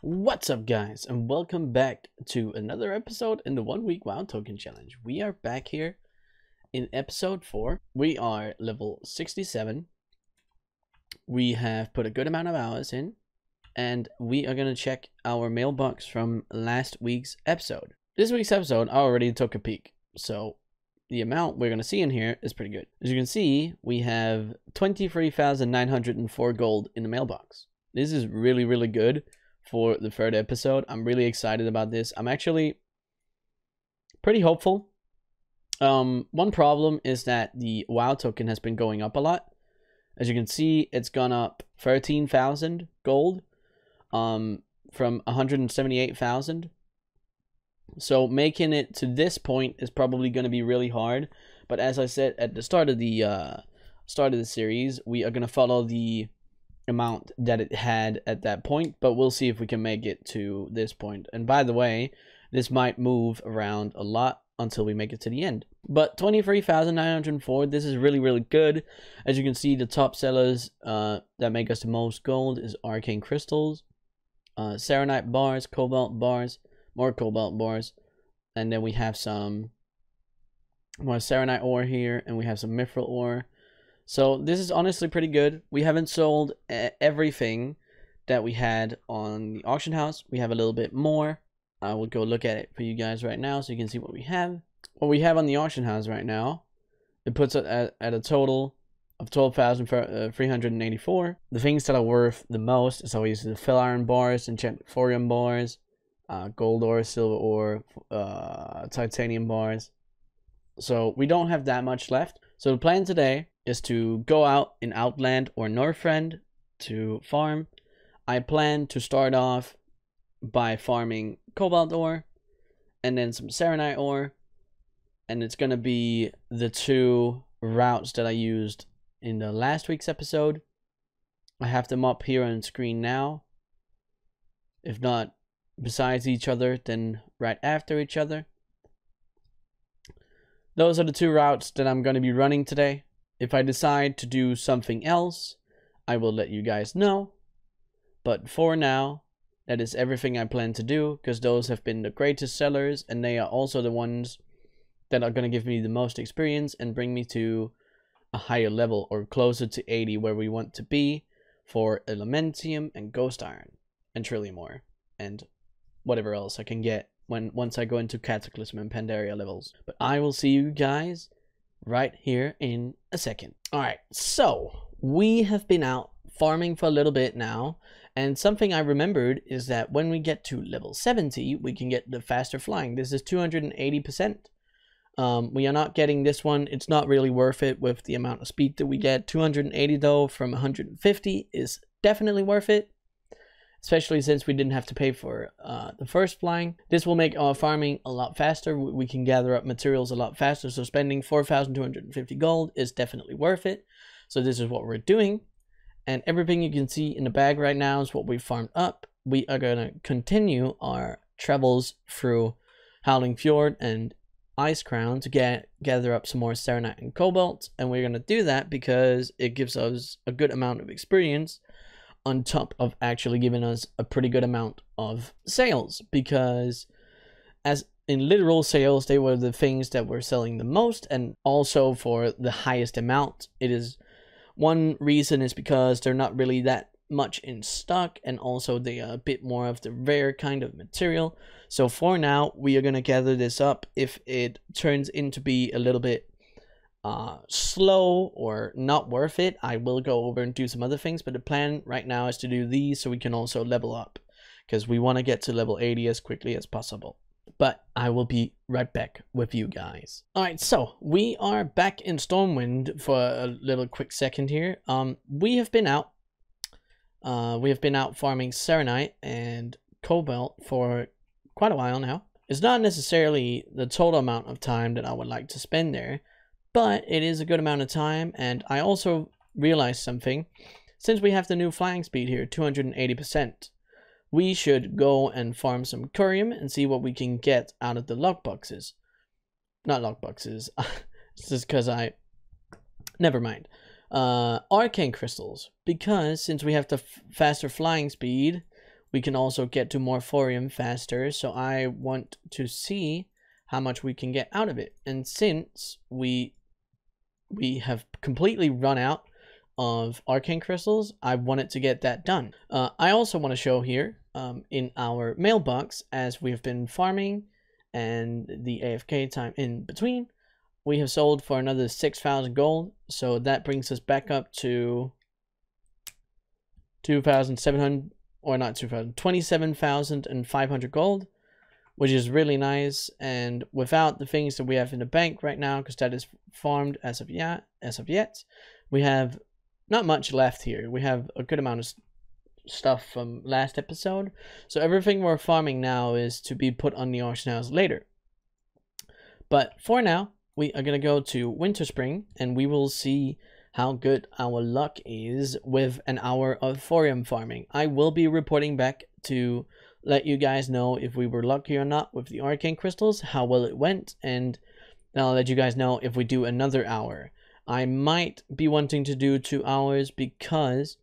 What's up, guys, and welcome back to another episode in the 1 week WoW token challenge. We are back here in episode 4. We are level 67. We have put a good amount of hours in, and we are going to check our mailbox from last week's episode. This week's episode, I already took a peek, so the amount we're going to see in here is pretty good. As you can see, we have 23,904 gold in the mailbox. This is really good for the third episode. I'm really excited about this. I'm actually pretty hopeful. One problem is that the WoW token has been going up a lot. As you can see, it's gone up 13,000 gold from 178,000. So making it to this point is probably going to be really hard. But as I said at the start of the series, we are going to follow the amount that it had at that point, but we'll see if we can make it to this point. And by the way, this might move around a lot until we make it to the end. But 23,904, this is really good. As you can see, the top sellers that make us the most gold is arcane crystals, serenite bars, cobalt bars, more cobalt bars, and then we have some more serenite ore here, and we have some mithril ore. So this is honestly pretty good. We haven't sold everything that we had on the auction house. We have a little bit more. I will go look at it for you guys right now so you can see what we have. What we have on the auction house right now, it puts it at a total of 12,384. The things that are worth the most is always the fel iron bars, enchanted thorium bars, gold ore, silver ore, titanium bars. So we don't have that much left. So the plan today is to go out in Outland or Northrend to farm. I plan to start off by farming cobalt ore and then some serenite ore, and it's gonna be the two routes that I used in the last week's episode. I have them up here on screen now. If not besides each other, then right after each other. Those are the two routes that I'm going to be running today. If I decide to do something else, I will let you guys know. But for now, that is everything I plan to do, because those have been the greatest sellers, and they are also the ones that are going to give me the most experience and bring me to a higher level, or closer to 80, where we want to be for Elementium and Ghost Iron and Trillium ore and whatever else I can get once I go into Cataclysm and Pandaria levels. But I will see you guys right here in a second. Alright, so we have been out farming for a little bit now, and something I remembered is that when we get to level 70, we can get the faster flying. This is 280%. We are not getting this one. It's not really worth it with the amount of speed that we get. 280 though from 150 is definitely worth it, especially since we didn't have to pay for the first flying. This will make our farming a lot faster. We can gather up materials a lot faster, so spending 4,250 gold is definitely worth it. So this is what we're doing, and everything you can see in the bag right now is what we farmed up. We are going to continue our travels through Howling Fjord and Ice Crown to gather up some more serenite and cobalt, and we're going to do that because it gives us a good amount of experience, on top of actually giving us a pretty good amount of sales, because as in literal sales, they were the things that were selling the most, and also for the highest amount. It is one reason is because they're not really that much in stock, and also they are a bit more of the rare kind of material. So for now, we are going to gather this up. If it turns into be a little bit slow or not worth it, I will go over and do some other things, but the plan right now is to do these so we can also level up, because we want to get to level 80 as quickly as possible. But I will be right back with you guys. Alright, so we are back in Stormwind for a little quick second here. We have been out farming serenite and cobalt for quite a while now. It's not necessarily the total amount of time that I would like to spend there, but it is a good amount of time. And I also realized something. Since we have the new flying speed here, 280%, we should go and farm some curium and see what we can get out of the lockboxes. Not lockboxes. It's just because never mind. Arcane crystals. Because since we have the faster flying speed, we can also get to more thorium faster. So I want to see how much we can get out of it. And since we have completely run out of arcane crystals, I wanted to get that done. I also want to show here in our mailbox, as we have been farming and the AFK time in between, we have sold for another 6,000 gold. So that brings us back up to 2,700, or not 2,000, 27,500 gold, which is really nice. And without the things that we have in the bank right now, because that is farmed as of yet, we have not much left here. We have a good amount of stuff from last episode. So everything we're farming now is to be put on the arsenals later. But for now, we are going to go to Winter Spring, and we will see how good our luck is with an hour of thorium farming. I will be reporting back to let you guys know if we were lucky or not with the arcane crystals, how well it went, and I'll let you guys know if we do another hour. I might be wanting to do 2 hours because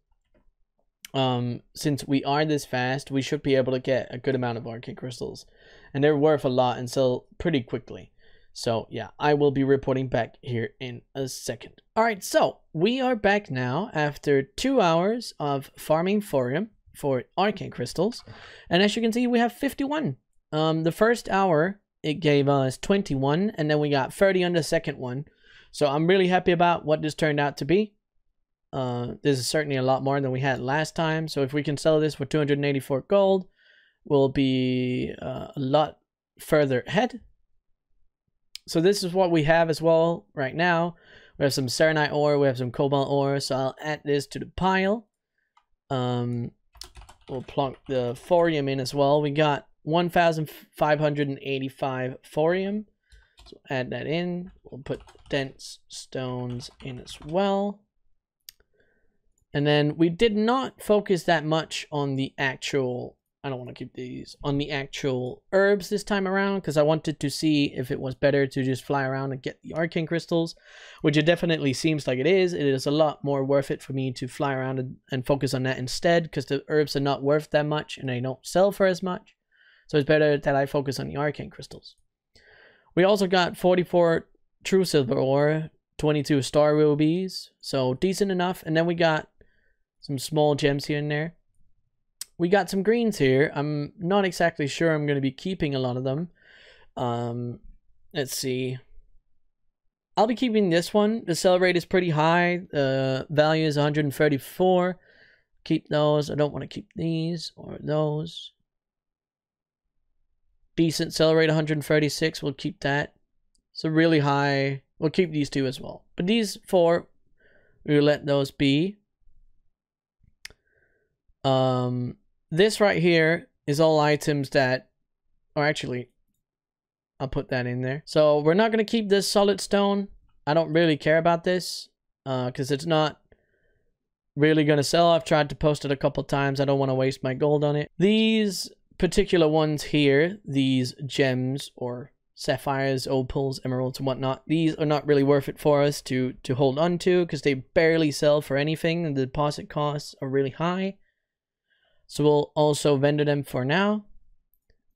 since we are this fast, we should be able to get a good amount of arcane crystals, and they're worth a lot and sell pretty quickly. So yeah, I will be reporting back here in a second. Alright, so we are back now after 2 hours of farming thorium for arcane crystals, and as you can see, we have 51. The first hour it gave us 21, and then we got 30 on the second one. So I'm really happy about what this turned out to be. This is certainly a lot more than we had last time. So if we can sell this for 284 gold, we'll be a lot further ahead. So this is what we have as well right now. We have some serenite ore, we have some cobalt ore, so I'll add this to the pile. We'll plunk the thorium in as well. We got 1,585 thorium. So add that in. We'll put dense stones in as well. And then we did not focus that much on the actual, I don't want to keep these, on the actual herbs this time around, because I wanted to see if it was better to just fly around and get the arcane crystals, which it definitely seems like it is. It is a lot more worth it for me to fly around and focus on that instead, because the herbs are not worth that much and they don't sell for as much. So it's better that I focus on the arcane crystals. We also got 44 true silver ore, 22 star rubies, so decent enough. And then we got some small gems here and there. We got some greens here. I'm not exactly sure I'm going to be keeping a lot of them. Let's see. I'll be keeping this one. The sell rate is pretty high. The value is 134. Keep those. I don't want to keep these or those. Decent sell rate, 136. We'll keep that. So really high. We'll keep these two as well. But these 4, we'll let those be. This right here is all items that, or actually, I'll put that in there. So we're not going to keep this solid stone. I don't really care about this, because it's not really going to sell. I've tried to post it a couple times. I don't want to waste my gold on it. These particular ones here, these gems or sapphires, opals, emeralds, and whatnot, these are not really worth it for us to hold on to, because they barely sell for anything, and the deposit costs are really high. So we'll also vendor them for now,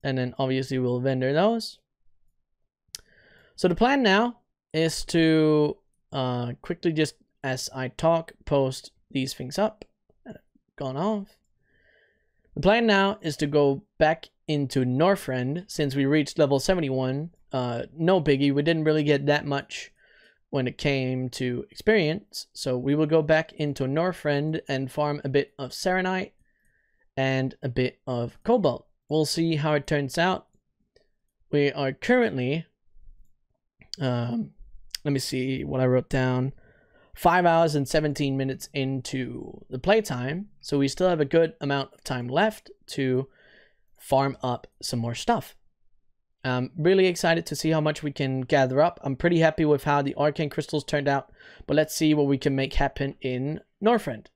and then obviously we'll vendor those. So the plan now is to quickly, just as I talk, post these things up. Gone off. The plan now is to go back into Northrend, since we reached level 71. No biggie, we didn't really get that much when it came to experience. So we will go back into Northrend and farm a bit of serenite and a bit of cobalt. We'll see how it turns out. We are currently, let me see what I wrote down, 5 hours and 17 minutes into the playtime. So we still have a good amount of time left to farm up some more stuff. I'm really excited to see how much we can gather up. I'm pretty happy with how the arcane crystals turned out, but let's see what we can make happen in Northrend.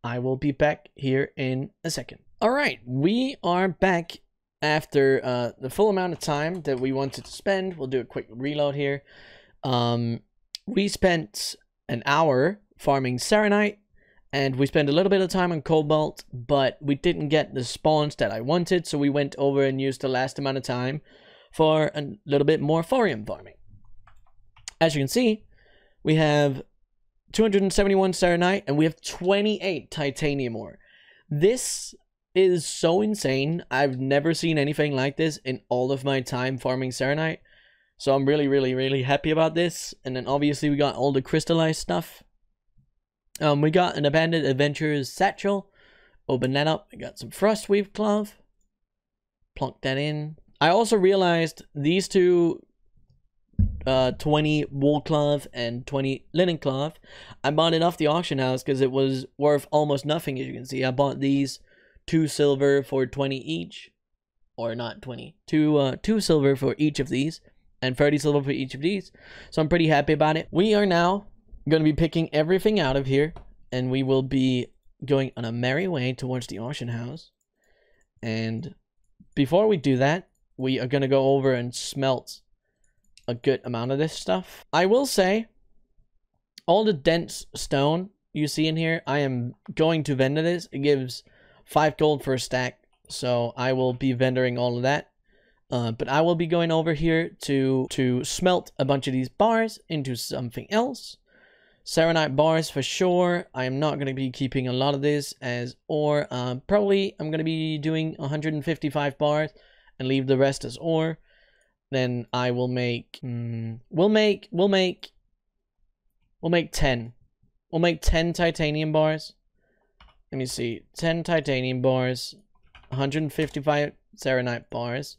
I will be back here in a second. All right, we are back after the full amount of time that we wanted to spend. We'll do a quick reload here. We spent an hour farming serenite and we spent a little bit of time on Cobalt, but we didn't get the spawns that I wanted, so we went over and used the last amount of time for a little bit more thorium farming. As you can see, we have 271 Serenite, and we have 28 titanium ore. This is so insane. I've never seen anything like this in all of my time farming Serenite. So I'm really happy about this. And then obviously we got all the crystallized stuff. We got an Abandoned Adventurers satchel. Open that up. We got some Frostweave cloth. Plunk that in. I also realized these two 20 wool cloth and 20 linen cloth. I bought it off the auction house because it was worth almost nothing, as you can see. I bought these 2 silver for 20 each, or not 20, 2 silver for each of these, and 30 silver for each of these. So I'm pretty happy about it. We are now going to be picking everything out of here, and we will be going on a merry way towards the auction house. And before we do that, we are going to go over and smelt a good amount of this stuff. I will say, all the dense stone you see in here, I am going to vendor this. It gives 5 gold for a stack, so I will be vendoring all of that. But I will be going over here to smelt a bunch of these bars into something else. Serenite bars for sure. I am not going to be keeping a lot of this as ore. Probably I'm going to be doing 155 bars and leave the rest as ore. Then I will make we'll make 10. We'll make 10 titanium bars. Let me see. 10 titanium bars, 155 Serenite bars,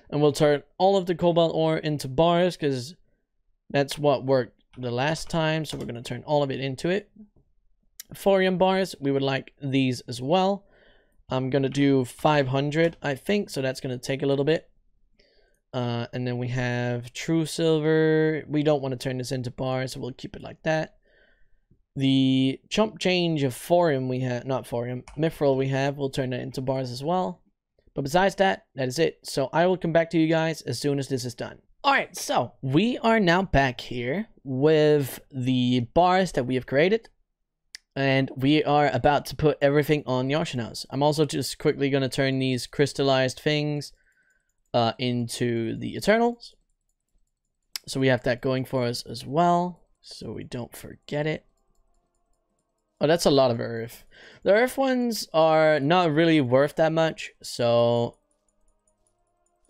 and we'll turn all of the cobalt ore into bars because that's what worked the last time. So we're going to turn all of it into it. Thorium bars, we would like these as well. I'm going to do 500, I think, so that's going to take a little bit. And then we have true silver. We don't want to turn this into bars, so we'll keep it like that. The chump change of thorium we have, not thorium, mithril we have, we'll turn that into bars as well. But besides that, that is it. So I will come back to you guys as soon as this is done. Alright, so we are now back here with the bars that we have created. And we are about to put everything on the auction house. I'm also just quickly going to turn these crystallized things into the Eternals. So we have that going for us as well, so we don't forget it. Oh, that's a lot of earth. The earth ones are not really worth that much, so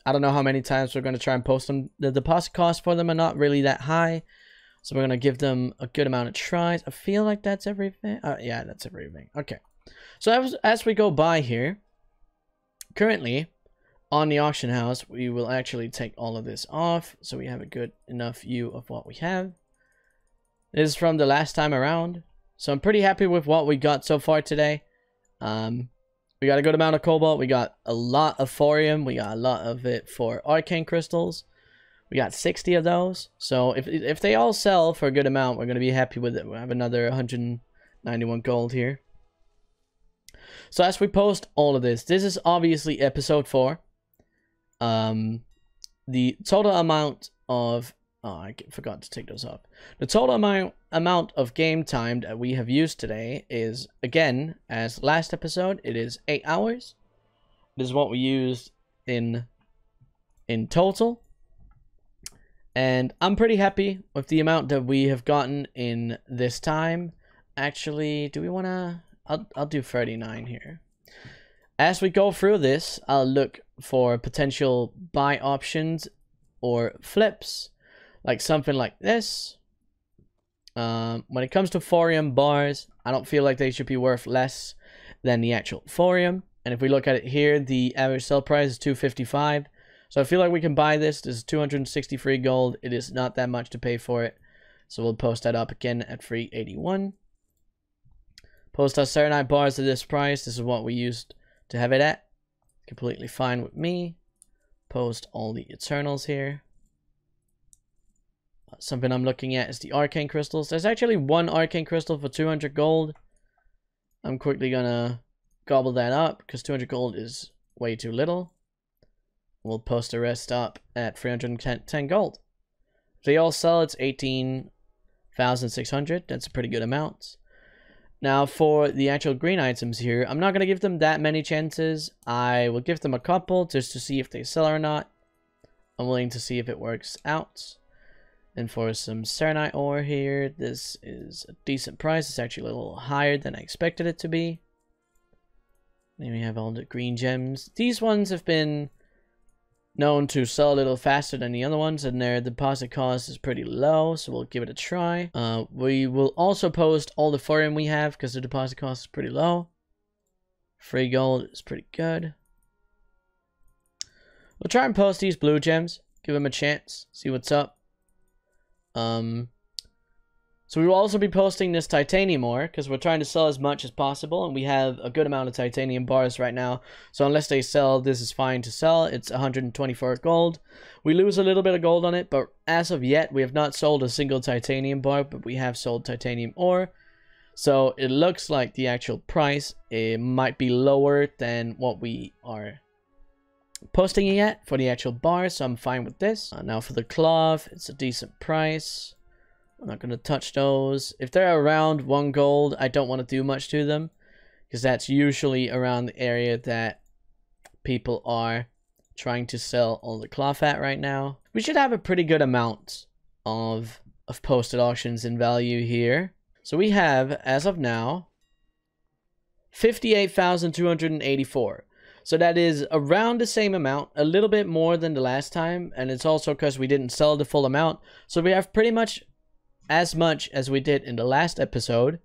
I don't know how many times we're going to try and post them. The deposit costs for them are not really that high, so we're going to give them a good amount of tries. I feel like that's everything. Yeah, that's everything. Okay, so as we go by here, currently on the auction house, we will actually take all of this off so we have a good enough view of what we have. This is from the last time around, so I'm pretty happy with what we got so far today. We got a good amount of cobalt. We got a lot of thorium. We got a lot of it for arcane crystals. We got 60 of those. So if they all sell for a good amount, we're going to be happy with it. We'll have another 191 gold here. So as we post all of this is obviously episode 4. The total amount of I forgot to take those off. The total amount of game time that we have used today is, again, as last episode, it is 8 hours. This is what we used in total. And I'm pretty happy with the amount that we have gotten in this time. Actually, do we want to... I'll do 39 here. As we go through this, I'll look for potential buy options or flips, like something like this. When it comes to thorium bars, I don't feel like they should be worth less than the actual thorium. And if we look at it here, the average sell price is 255. So I feel like we can buy this. This is 263 gold. It is not that much to pay for it. So we'll post that up again at 381. Post our Serenite bars at this price. This is what we used to have it at. Completely fine with me. Post all the Eternals here. Something I'm looking at is the arcane crystals. There's actually one arcane crystal for 200 gold. I'm quickly gonna gobble that up because 200 gold is way too little. We'll post the rest up at 310 gold. If they all sell, it's 18,600. That's a pretty good amount. Now for the actual green items here, I'm not going to give them that many chances. I will give them a couple just to see if they sell or not. I'm willing to see if it works out. And for some Serenite ore here, this is a decent price. It's actually a little higher than I expected it to be. Then we have all the green gems. These ones have been known to sell a little faster than the other ones, and their deposit cost is pretty low, so we'll give it a try. We will also post all the thorium we have because the deposit cost is pretty low. Free gold is pretty good. We'll try and post these blue gems, give them a chance, see what's up. So we will also be posting this titanium ore because we're trying to sell as much as possible, and we have a good amount of titanium bars right now. So unless they sell, this is fine to sell. It's 124 gold. We lose a little bit of gold on it, but as of yet, we have not sold a single titanium bar, but we have sold titanium ore. So it looks like the actual price, it might be lower than what we are posting it at for the actual bar, so I'm fine with this. Now for the cloth, it's a decent price. I'm not going to touch those. If they're around 1 gold, I don't want to do much to them, because that's usually around the area that people are trying to sell all the cloth at right now. We should have a pretty good amount of posted auctions in value here. So we have, as of now, 58,284. So that is around the same amount, a little bit more than the last time, and it's also because we didn't sell the full amount. So we have pretty much as much as we did in the last episode.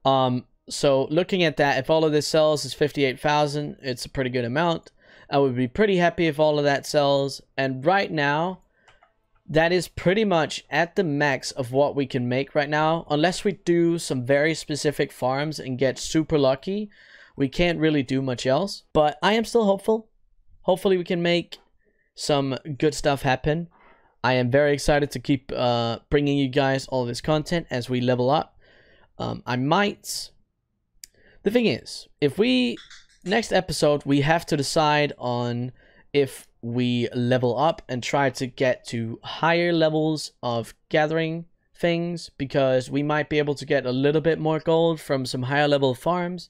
So looking at that, if all of this sells is 58,000, it's a pretty good amount. I would be pretty happy if all of that sells. And right now, that is pretty much at the max of what we can make right now. Unless we do some very specific farms and get super lucky, we can't really do much else. But I am still hopeful. Hopefully we can make some good stuff happen. I am very excited to keep bringing you guys all this content as we level up. The thing is, if we, next episode, we have to decide on if we level up and try to get to higher levels of gathering things, because we might be able to get a little bit more gold from some higher level farms,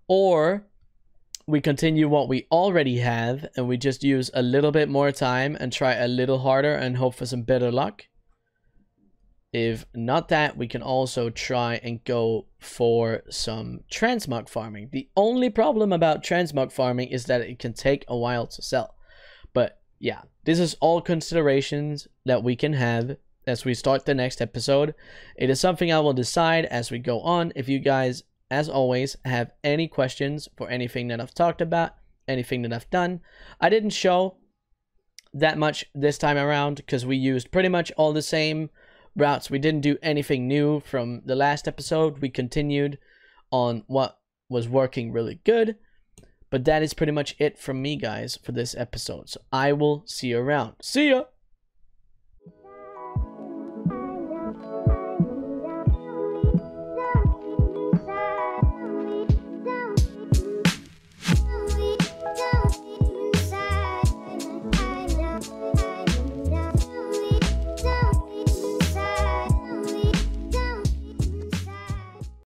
or we continue what we already have and we just use a little bit more time and try a little harder and hope for some better luck. If not that, we can also try and go for some transmog farming. The only problem about transmog farming is that it can take a while to sell. But yeah, this is all considerations that we can have as we start the next episode. It is something I will decide as we go on. If you guys, as always, have any questions for anything that I've talked about, anything that I've done. I didn't show that much this time around because we used pretty much all the same routes. We didn't do anything new from the last episode. We continued on what was working really good. But that is pretty much it from me, guys, for this episode. So I will see you around. See ya!